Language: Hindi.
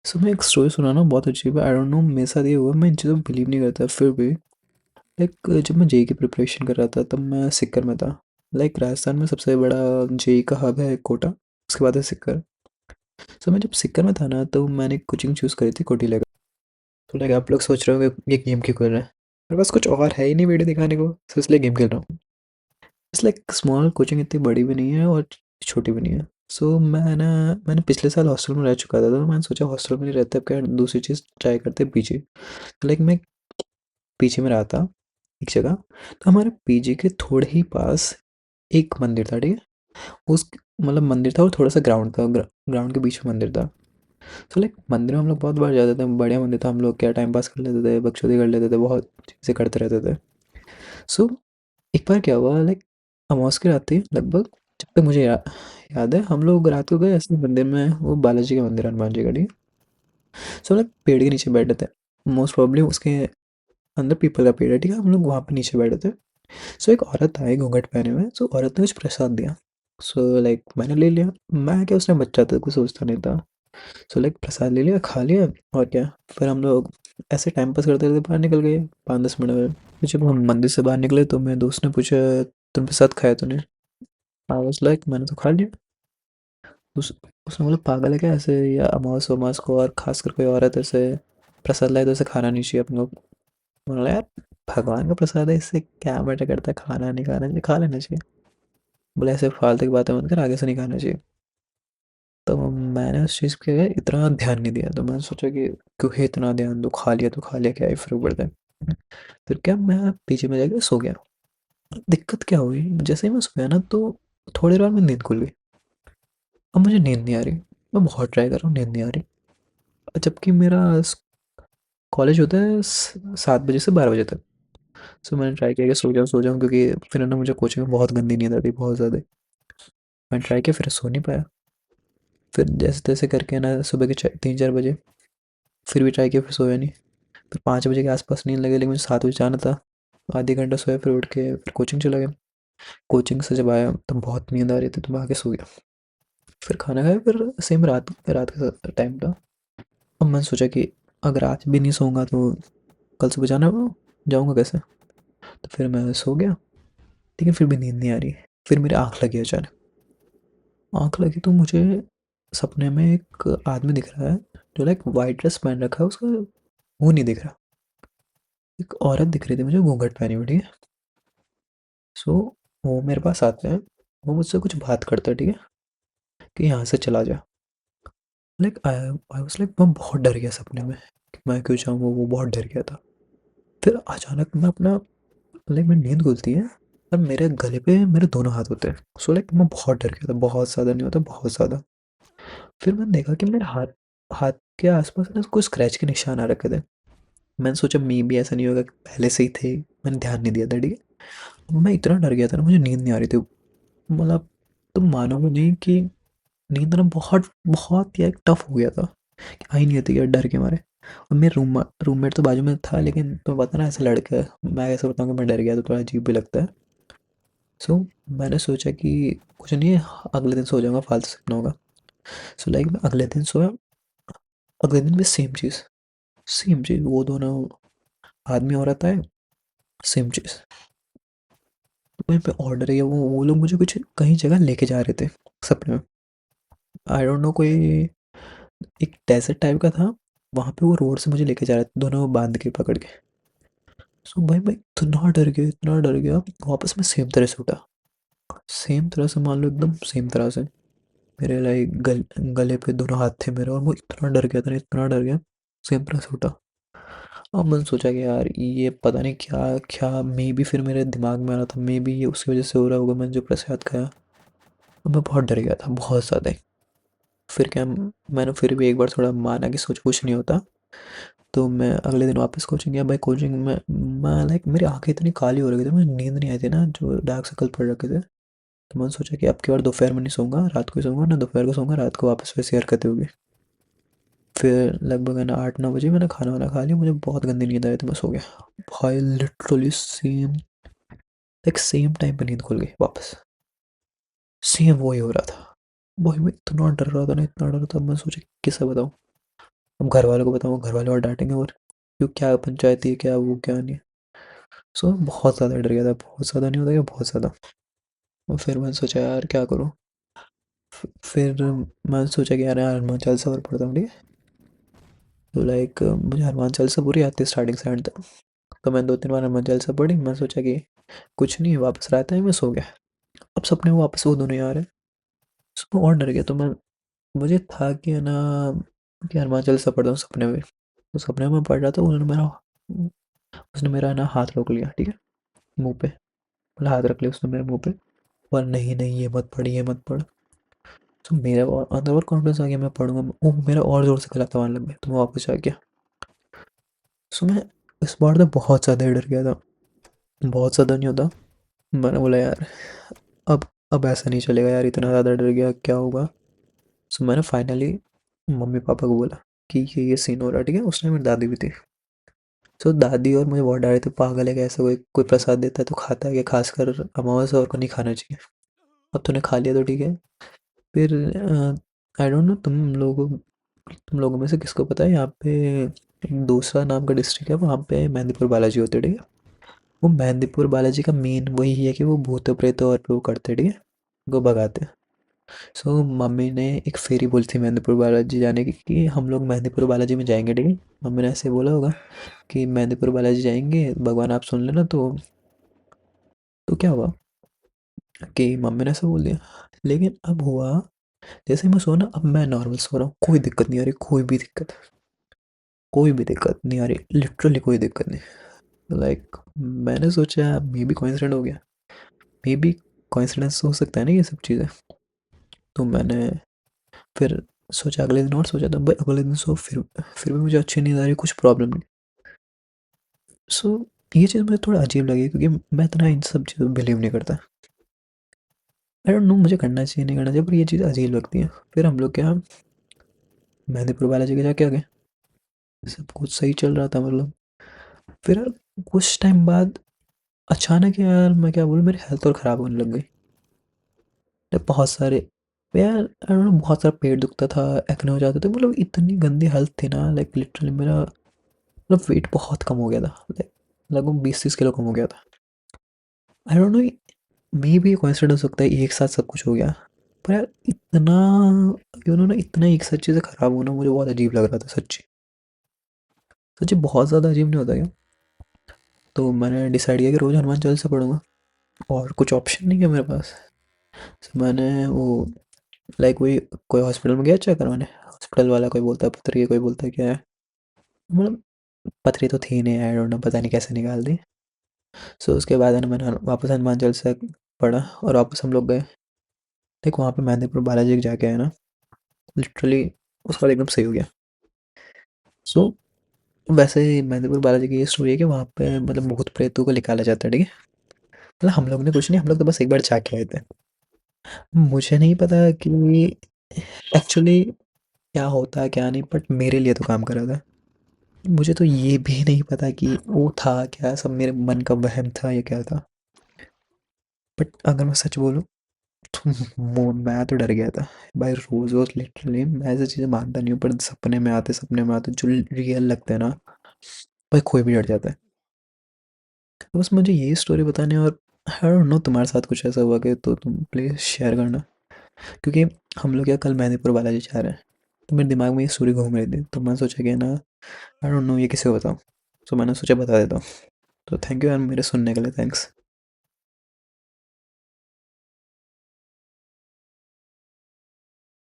सो मैं एक स्टोरी सुनाना बहुत अजीब है। आई डोंट नो मेरे साथ ये हुआ, मैं इन चीज़ों में बिलीव नहीं करता फिर भी। लाइक जब मैं जेई की प्रिपरेशन कर रहा था तब मैं सिक्कर में था। लाइक राजस्थान में सबसे बड़ा जेई का हब है कोटा, उसके बाद है सिक्कर। सो मैं जब सिक्कर में था ना तो मैंने कोचिंग चूज़ करी थी कोटिला। तो लाइक आप लोग सोच रहे होंगे ये गेम क्यों कर रहे हैं, मेरे पास कुछ और है ही नहीं वीडियो दिखाने को, तो इसलिए गेम खेल रहा हूँ। इट्स लाइक स्मॉल कोचिंग, इतनी बड़ी भी नहीं है और छोटी भी नहीं है। सो मैंने पिछले साल हॉस्टल में रह चुका था, तो मैंने सोचा हॉस्टल में नहीं रहते, अब क्या दूसरी चीज़ ट्राई करते पीजी। तो लाइक मैं पीजी में रहा था एक जगह, तो हमारे पीजी के थोड़े ही पास एक मंदिर था, ठीक है। उस मतलब मंदिर था और थोड़ा सा ग्राउंड था, ग्राउंड के बीच में मंदिर था। तो लाइक मंदिर में हम लोग बहुत बार जाते थे, बढ़िया मंदिर था, हम लोग क्या टाइम पास कर लेते थे, बकचोदी कर लेते थे, बहुत चीज़ें करते रहते थे। सो एक बार क्या हुआ, लाइक अमावस की रात थी लगभग, जब तक मुझे याद है हम लोग रात को गए ऐसे मंदिर में, वो बालाजी का मंदिर है, हनुमान जी का, ठीक है। सो लाइक पेड़ के नीचे बैठे थे, मोस्ट प्रॉब्लम उसके अंदर पीपल का पेड़ है, ठीक है, हम लोग वहाँ पे नीचे बैठे थे। सो एक औरत आई घूंघट पहने हुए, सो औरत ने कुछ प्रसाद दिया। सो लाइक मैंने ले लिया, मैं क्या उसने बच्चा था कुछ सोचता नहीं था। सो लाइक प्रसाद ले लिया, खा लिया, और क्या। फिर हम लोग ऐसे टाइम पास करते करते बाहर निकल गए 5-10 मिनट में। फिर जब हम मंदिर से बाहर निकले तो मेरे दोस्त ने पूछा, तुम प्रसाद खाया तूने? आई वाज लाइक मैंने तो खा लिया। उस उसने बोला पागल है क्या, ऐसे या अमावस वमावस को और खासकर कोई औरत ऐसे प्रसाद लाए तो ऐसे खाना नहीं चाहिए अपन लोग। मैंने बोला यार भगवान का प्रसाद है, इससे क्या मैटर करता है खाना नहीं खाना चाहिए, खा लेना चाहिए। बोले ऐसे फालतू की बातें मत कर, आगे से नहीं खाना चाहिए। तो मैंने उस चीज़ पे इतना ध्यान नहीं दिया, तो मैंने सोचा कि क्यों ही इतना ध्यान दूँ, खा लिया तो खा लिया, क्या ही फ़र्क पड़ता है। फिर क्या मैं पीछे में जाके सो गया। दिक्कत क्या हुई, जैसे ही मैं सोया ना तो थोड़ी देर बाद में नींद खुल गई। अब मुझे नींद नहीं आ रही, मैं बहुत ट्राई कर रहा हूँ, नींद नहीं आ रही। जबकि मेरा कॉलेज होता है 7 बजे से 12 बजे तक। सो मैंने ट्राई किया कि सो जाऊँ, क्योंकि फिर ना मुझे कोचिंग में बहुत गंदी नींद आती, बहुत ज़्यादा। मैंने ट्राई किया, फिर सो नहीं पाया। फिर जैसे तैसे करके ना सुबह के 3-4 बजे फिर भी ट्राई किया, फिर सोया नहीं। फिर 5 बजे के आसपास नींद लगी, लेकिन मुझे 7 बजे जाना था। आधे घंटा सोया, फिर उठ के फिर कोचिंग चला गया। कोचिंग से जब आया तब बहुत नींद आ रही थी, तो मैं आके सो गया। फिर खाना खाया, फिर सेम रात रात का टाइम था। अब मैंने सोचा कि अगर आज भी नहीं सोऊंगा तो कल सुबह जाऊंगा कैसे। तो फिर मैं सो गया, लेकिन फिर भी नींद नहीं आ रही। फिर मेरी आँख लगी अचानक। आँख लगी तो मुझे सपने में एक आदमी दिख रहा है, जो लाइक वाइट ड्रेस पहन रखा है, उसका मुंह नहीं दिख रहा। एक औरत दिख रही थी मुझे घूंघट पहनी हुई, ठीक है। सो वो मेरे पास आते हैं, वो मुझसे कुछ बात करता है, ठीक है, कि यहाँ से चला जा। Like I I was like मैं बहुत डर गया सपने में कि मैं क्यों जाऊँ, वो बहुत डर गया था। फिर अचानक मैं अपना लाइक मेरी नींद खुलती है और मेरे गले पे मेरे दोनों हाथ होते हैं। सो लाइक मैं बहुत डर गया था, बहुत ज़्यादा नहीं होता, बहुत ज़्यादा। फिर मैंने देखा कि मेरे हाथ हाथ के आसपास ना कुछ स्क्रैच के निशान आ रखे थे। मैंने सोचा मे भी ऐसा नहीं होगा कि पहले से ही थे, मैंने ध्यान नहीं दिया था, ठीक है। मैं इतना डर गया था ना, मुझे नींद नहीं आ रही थी। मतलब तुम मानोगे नहीं कि नींद ना बहुत बहुत यार टफ हो गया था, कि आ ही नहीं आती यार डर के मारे। और मेरे रूममेट तो बाजू में था, लेकिन तुम्हें पता ना ऐसा लड़का है, मैं ऐसा बताऊँ कि मैं डर गया तो थोड़ा अजीब भी लगता है। सो मैंने सोचा कि कुछ नहीं है, अगले दिन सो जाऊंगा, फालतू सपना होगा। सो लाइक मैं अगले दिन सोया, अगले दिन भी सेम चीज़, वो दोनों आदमी औरत आए, सेम चीज़। वहीं पे ऑर्डर है, वो लोग मुझे कुछ कहीं जगह लेके जा रहे थे सपने में। आई डोंट नो, कोई एक डेज़र्ट टाइप का था, वहाँ पे वो रोड से मुझे लेके जा रहे थे, दोनों बाँध के पकड़ के। सो भाई मैं इतना डर गया, वापस मैं सेम तरह से उठा। सेम तरह से मान लो, एकदम सेम तरह से। मेरे लाइक गले पे दोनों हाथ थे मेरे, और मैं इतना डर गया था ना, इतना डर गया, सेम तरह से उठा। अब मैंने सोचा कि यार ये पता नहीं क्या क्या, मे बी फिर मेरे दिमाग में आ रहा था, मे बी ये उसकी वजह से हो रहा होगा, मैंने जो प्रसाद खाया। अब मैं बहुत डर गया था, बहुत ज़्यादा ही। फिर क्या, मैंने फिर भी एक बार थोड़ा माना कि सोच कुछ नहीं होता। तो मैं अगले दिन वापस कोचिंग गया। भाई कोचिंग में मैं लाइक मेरी आंखें इतनी काली हो रही थी, मुझे नींद नहीं आई थी ना, जो डार्क सर्कल पड़ रखे थे। तो मैंने सोचा कि अब की बार दोपहर में नहीं सोऊंगा, रात को ही सोऊंगा, ना दोपहर को सोऊंगा, रात को वापस वैसी हरकतें होगी। फिर लगभग है ना 8-9 बजे मैंने खाना वाना खा लिया, मुझे बहुत गंदी नींद आई, तो मैं सो गया। भाई literally same, like same time पे नींद खुल गई वापस। सेम वही हो रहा था। भाई मैं इतना डर रहा था ना, इतना डर रहा था, मैं सोचा किसे बताऊँ। अब घर वालों को बताऊँ, घर वाले और डांटेंगे, और क्यों, क्या पंचायती है, क्या वो क्या नहीं। सो बहुत ज़्यादा डर गया था, बहुत ज़्यादा नहीं होता क्या, बहुत ज़्यादा। और फिर मैंने सोचा यार क्या करूँ। फिर मैंने सोचा कि यार हनुमान चालीसा और पढ़ता हूँ, ठीक है। तो लाइक मुझे हनुमान चालीसा पूरी आती है स्टार्टिंग से एंड तक। तो मैंने 2-3 बार हनुमान चालीसा पढ़ी, मैं सोचा कि कुछ नहीं, वापस रहता है, मैं सो गया। अब सपने में वापस वो दोनों ही आ रहे हैं। सो मैं और डर गया, तो मैं, मुझे था कि है ना, कि हनुमान चालीसा पढ़ता हूँ सपने में। तो सपने में पढ़ रहा था, उन्होंने मेरा, उसने मेरा ना हाथ रोक लिया, ठीक है, मुंह पे, मतलब हाथ रख लिया उसने मेरे मुंह पे। और नहीं नहीं, ये मत पढ़, ये मत पढ़। तो मेरा अंदर और कॉन्फिडेंस आ गया, मैं पढ़ूंगा, वो मेरा और ज़ोर से गला दबाने लग गया, तो मैं वापस आ गया। सो मैं इस बार तो बहुत ज़्यादा डर गया था, बहुत ज़्यादा नहीं होता। मैंने बोला यार अब अब ऐसा नहीं चलेगा यार, इतना ज़्यादा डर गया, क्या होगा। सो मैंने फाइनली मम्मी पापा को बोला कि ये सीन हो रहा है, ठीक है। उस टाइम मेरी दादी भी थी। सो दादी और मुझे बहुत डांटे थे, पागल है क्या, ऐसा कोई कोई प्रसाद देता है तो खाता है क्या, खासकर अमावस्या और को नहीं खाना चाहिए। अब तूने खा लिया तो ठीक है। फिर आई डोंट नो तुम लोगों में से किसको पता है, यहाँ पे एक दूसरा नाम का डिस्ट्रिक्ट है, वहाँ पे मेहंदीपुर बालाजी होते हैं, ठीक है। वो मेहंदीपुर बालाजी का मेन वही है कि वो भूत प्रेत और वो करते हैं, ठीक है, वो भगाते हैं। सो मम्मी ने एक फेरी बोली थी मेहंदीपुर बालाजी जाने की, कि हम लोग मेहंदीपुर बालाजी में जाएंगे, ठीक है। मम्मी ने ऐसे बोला होगा कि मेहंदीपुर बालाजी जाएंगे, भगवान आप सुन लेना। तो क्या हुआ कि मम्मी ने ऐसे बोल दिया। लेकिन अब हुआ, जैसे ही मैं सोना, अब मैं नॉर्मल सो रहा हूँ, कोई दिक्कत नहीं आ रही, कोई भी दिक्कत नहीं आ रही, लिटरली कोई दिक्कत नहीं। लाइक मैंने सोचा मे बी कोइंसिडेंट हो गया, मे बी कोइंसिडेंस हो सकता है ना ये सब चीज़ें। तो मैंने फिर सोचा, अगले दिन और सोचा, था भाई अगले दिन सो, फिर भी मुझे अच्छी नींद आ रही, कुछ प्रॉब्लम नहीं। सो ये चीज़ मुझे थोड़ा अजीब लगी, क्योंकि मैं इतना इन सब चीज़ों बिलीव नहीं करता। आई डोंट नो मुझे करना चाहिए नहीं करना चाहिए, पर ये चीज़ अजीब लगती है। फिर हम लोग क्या, मेहंदीपुर बालाजी के जाके आ गए, सब कुछ सही चल रहा था, मतलब। फिर कुछ टाइम बाद अचानक यार मैं क्या बोलूँ, मेरी हेल्थ और ख़राब होने लग गई। बहुत सारे, यार आई डोंट नो, बहुत सारा पेट दुखता था, एक्ने हो जाते थे, मतलब इतनी गंदी हेल्थ थी ना, लाइक लिटरली मेरा, मतलब वेट बहुत कम हो गया था, लाइक लगभग 20-30 किलो कम हो गया था। आई डोंट नो, मे भी कोइंसिडेंस हो सकता है, एक साथ सब कुछ हो गया। पर यार इतना, इतना एक साथ चीज़ें ख़राब होना मुझे बहुत अजीब लग रहा था, सच्ची। सच्ची बहुत ज़्यादा अजीब नहीं होता क्या। तो मैंने डिसाइड किया कि रोज़ हनुमान चालीसा पढ़ूंगा, और कुछ ऑप्शन नहीं है मेरे पास। तो मैंने वो, लाइक वही, कोई हॉस्पिटल में गया चेक करवाने, हॉस्पिटल वाला कोई बोलता है पथरी है, कोई बोलता है क्या है, मतलब पथरी तो थी नहीं, आई डोंट नो, पता नहीं कैसे निकाल दी। सो उसके बाद है ना, मैंने वापस हनुमान चालीसा पढ़ा, और वापस हम लोग गए। लाइक वहाँ पे मेहंदीपुर बालाजी के जाके है ना, लिटरली उसका एकदम सही हो गया। सो वैसे ही मेहंदीपुर बालाजी की ये स्टोरी है कि वहाँ पे मतलब भूत प्रेतों को निकाला जाता है, ठीक है। मतलब हम लोग ने कुछ नहीं, हम लोग तो बस एक बार जाके आए थे। मुझे नहीं पता कि एक्चुअली क्या होता है क्या नहीं, बट मेरे लिए तो काम कर रहा था। मुझे तो ये भी नहीं पता कि वो था क्या, सब मेरे मन का वहम था या क्या था। बट अगर मैं सच बोलूँ तो मैं तो डर गया था भाई, रोज रोज लिटरली मैं ऐसी चीज़ें मानता नहीं हूँ, पर सपने में आते जो रियल लगते हैं ना, भाई कोई भी डर जाता है। तो बस मुझे यही स्टोरी बताने, और आई डोंट नो तुम्हारे साथ कुछ ऐसा हुआ कि, तो तुम प्लीज़ शेयर करना। क्योंकि हम लोग क्या कल मेहंदीपुर बालाजी जा रहे हैं, तो मेरे दिमाग में ये स्टोरी घूम रही थी, तो मैं सोचा कि ना, आई डोंट नो ये किसे बताऊँ। तो मैंने सोचा बता देता हूँ। तो थैंक यू यार मेरे सुनने के लिए, थैंक्स।